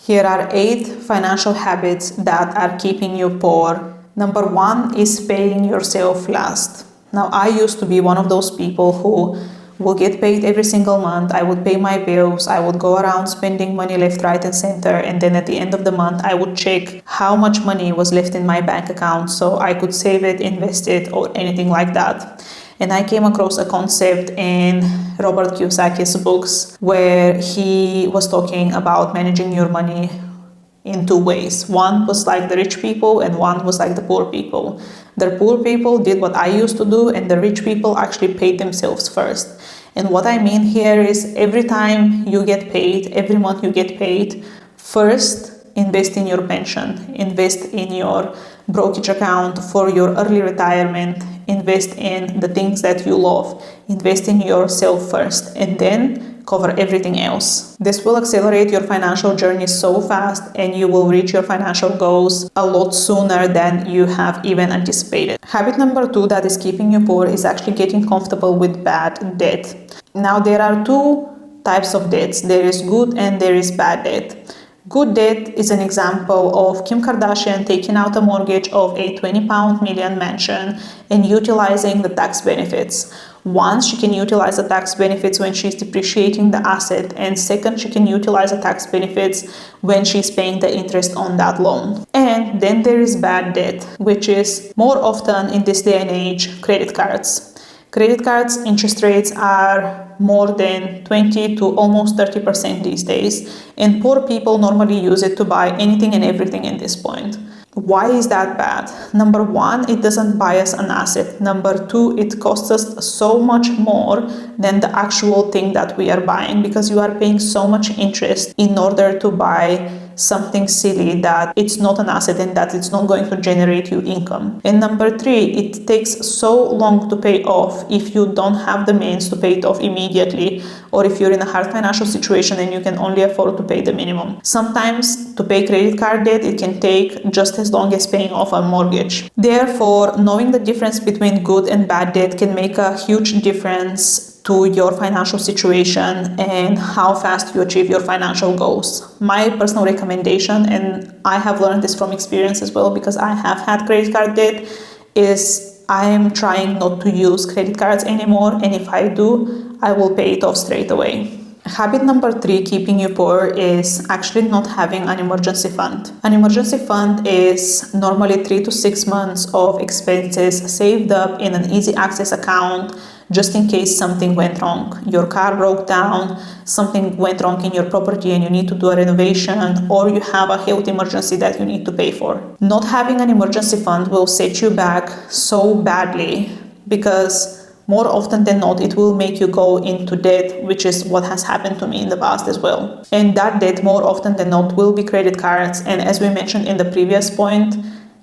Here are 8 financial habits that are keeping you poor. Number 1 is paying yourself last. Now, I used to be one of those people who will get paid every single month. I would pay my bills. I would go around spending money left, right, and center. And then at the end of the month, I would check how much money was left in my bank account so I could save it, invest it, or anything like that. And I came across a concept in Robert Kiyosaki's books where he was talking about managing your money in 2 ways. One was like the rich people and one was like the poor people. The poor people did what I used to do, and the rich people actually paid themselves first. And what I mean here is every time you get paid, every month you get paid, first invest in your pension, invest in your brokerage account for your early retirement, invest in the things that you love, invest in yourself first, and then cover everything else. This will accelerate your financial journey so fast, and you will reach your financial goals a lot sooner than you have even anticipated. Habit number 2 that is keeping you poor is actually getting comfortable with bad debt. Now, there are 2 types of debts. There is good and there is bad debt. Good debt is an example of Kim Kardashian taking out a mortgage of a £20 million mansion and utilizing the tax benefits. One, she can utilize the tax benefits when she's depreciating the asset, and second, she can utilize the tax benefits when she's paying the interest on that loan. And then there is bad debt, which is more often in this day and age credit cards. Credit cards interest rates are more than 20 to almost 30% these days, and poor people normally use it to buy anything and everything at this point. Why is that bad? Number 1, it doesn't buy us an asset. Number 2, it costs us so much more than the actual thing that we are buying, because you are paying so much interest in order to buy something silly that it's not an asset and that it's not going to generate you income. And number 3, it takes so long to pay off if you don't have the means to pay it off immediately, or if you're in a hard financial situation and you can only afford to pay the minimum. Sometimes to pay credit card debt, it can take just as long as paying off a mortgage. Therefore, knowing the difference between good and bad debt can make a huge difference to your financial situation and how fast you achieve your financial goals. My personal recommendation, and I have learned this from experience as well because I have had credit card debt, is I am trying not to use credit cards anymore, and if I do, I will pay it off straight away. Habit number 3 keeping you poor is actually not having an emergency fund. An emergency fund is normally 3 to 6 months of expenses saved up in an easy access account just in case something went wrong. Your car broke down, something went wrong in your property and you need to do a renovation, or you have a health emergency that you need to pay for. Not having an emergency fund will set you back so badly, because more often than not, it will make you go into debt, which is what has happened to me in the past as well. And that debt, more often than not, will be credit cards. And as we mentioned in the previous point,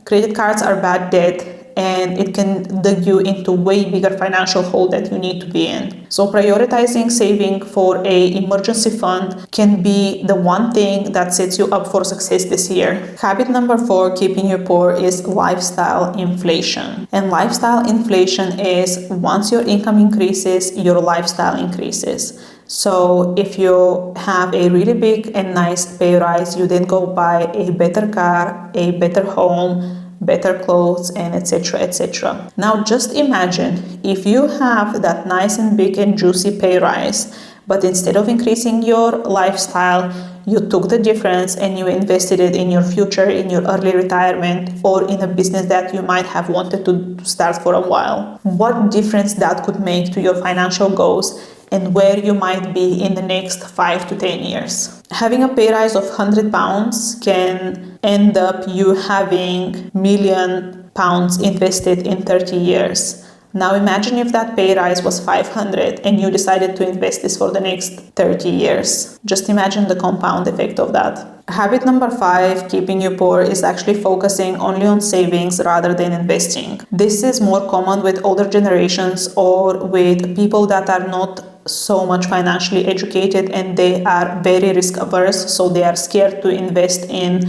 credit cards are bad debt, and it can dig you into way bigger financial hole that you need to be in. So prioritizing saving for a emergency fund can be the one thing that sets you up for success this year. Habit number 4 keeping you poor is lifestyle inflation. And lifestyle inflation is once your income increases, your lifestyle increases. So if you have a really big and nice pay rise, you then go buy a better car, a better home, better clothes, and etc. etc. Now just imagine if you have that nice and big and juicy pay rise, but instead of increasing your lifestyle, you took the difference and you invested it in your future, in your early retirement, or in a business that you might have wanted to start for a while. What difference that could make to your financial goals and where you might be in the next 5 to 10 years. Having a pay rise of £100 can end up you having £1,000,000 invested in 30 years. Now imagine if that pay rise was 500 and you decided to invest this for the next 30 years. Just imagine the compound effect of that. Habit number 5, keeping you poor, is actually focusing only on savings rather than investing. This is more common with older generations or with people that are not so much financially educated and they are very risk averse, so they are scared to invest in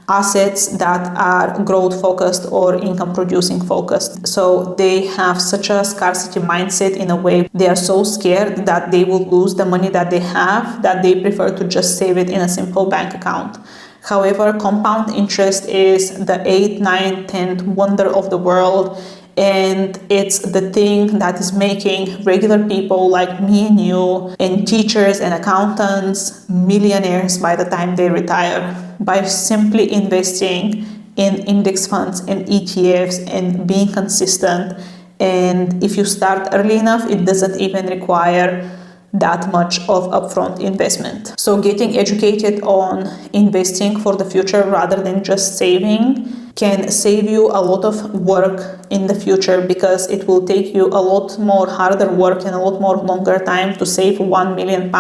assets that are growth focused or income producing focused. So they have such a scarcity mindset in a way. They are so scared that they will lose the money that they have that they prefer to just save it in a simple bank account. However, compound interest is the 8th, 9th, 10th wonder of the world. And it's the thing that is making regular people like me and you and teachers and accountants millionaires by the time they retire, by simply investing in index funds and ETFs and being consistent. And if you start early enough, it doesn't even require that much of upfront investment. So getting educated on investing for the future rather than just saving can save you a lot of work in the future, because it will take you a lot more harder work and a lot more longer time to save £1 million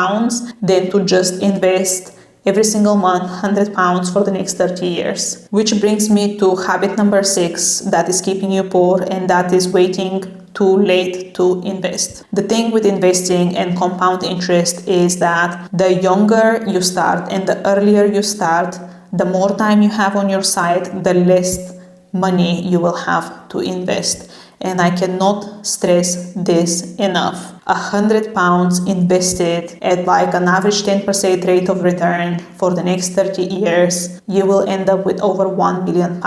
than to just invest every single month £100 for the next 30 years. Which brings me to habit number 6 that is keeping you poor, and that is waiting too late to invest. The thing with investing and compound interest is that the younger you start and the earlier you start, the more time you have on your side, the less money you will have to invest. And I cannot stress this enough. £100 invested at like an average 10% rate of return for the next 30 years, you will end up with over £1 million.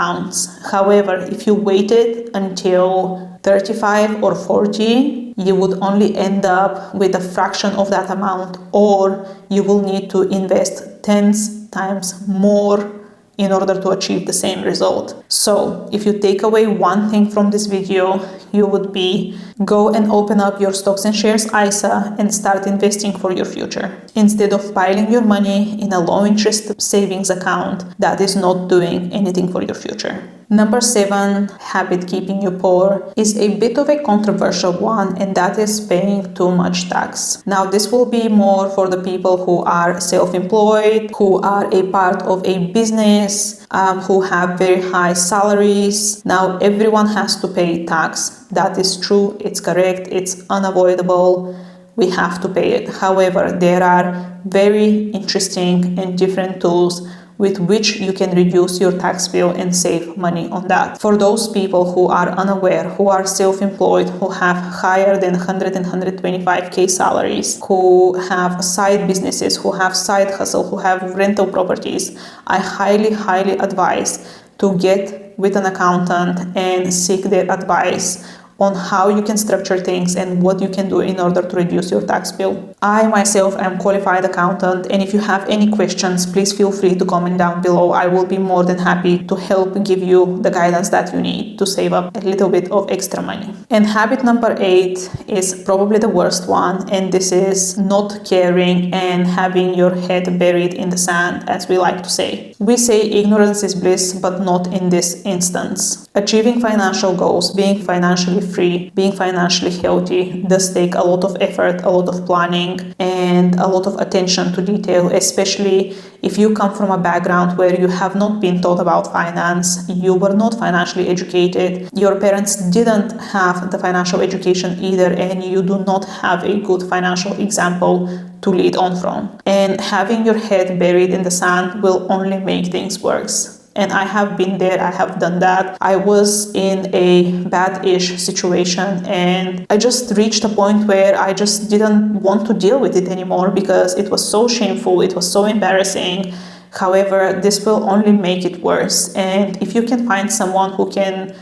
However, if you waited until 35 or 40, you would only end up with a fraction of that amount, or you will need to invest 10 times more in order to achieve the same result. So if you take away one thing from this video, you would be go and open up your stocks and shares ISA and start investing for your future, instead of piling your money in a low interest savings account that is not doing anything for your future. Number 7 habit keeping you poor is a bit of a controversial one, and that is paying too much tax. Now, this will be more for the people who are self-employed, who are a part of a business, who have very high salaries. Now, everyone has to pay tax. That is true. It's correct. It's unavoidable. We have to pay it. However, there are very interesting and different tools with which you can reduce your tax bill and save money on that. For those people who are unaware, who are self-employed, who have higher than 100 and 125k salaries, who have side businesses, who have side hustle, who have rental properties, I highly advise to get with an accountant and seek their advice on how you can structure things and what you can do in order to reduce your tax bill. I myself am qualified accountant, and if you have any questions, please feel free to comment down below. I will be more than happy to help give you the guidance that you need to save up a little bit of extra money. And habit number 8 is probably the worst one, and this is not caring and having your head buried in the sand, as we like to say. We say ignorance is bliss, but not in this instance. Achieving financial goals, being financially free, being financially healthy does take a lot of effort, a lot of planning, and a lot of attention to detail, especially if you come from a background where you have not been taught about finance, you were not financially educated, your parents didn't have the financial education either, and you do not have a good financial example to lead on from. And having your head buried in the sand will only make things worse. And I have been there, I have done that. I was in a bad-ish situation, and I just reached a point where I just didn't want to deal with it anymore because it was so shameful, it was so embarrassing. However, this will only make it worse. And if you can find someone who can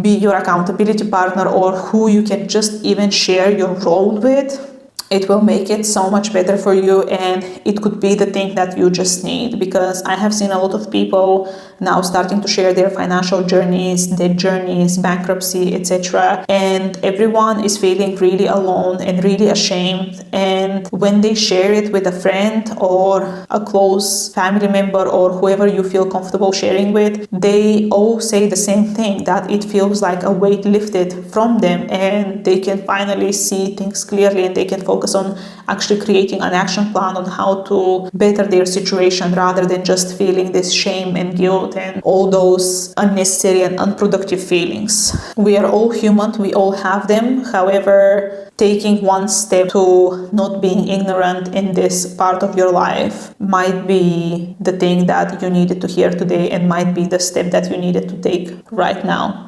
be your accountability partner, or who you can just even share your role with, it will make it so much better for you, and it could be the thing that you just need. Because I have seen a lot of people now starting to share their financial journeys, bankruptcy, etc. And everyone is feeling really alone and really ashamed. And when they share it with a friend or a close family member or whoever you feel comfortable sharing with, they all say the same thing, that it feels like a weight lifted from them, and they can finally see things clearly, and they can focus on actually creating an action plan on how to better their situation, rather than just feeling this shame and guilt and all those unnecessary and unproductive feelings. We are all human, we all have them. However, taking one step to not being ignorant in this part of your life might be the thing that you needed to hear today and might be the step that you needed to take right now.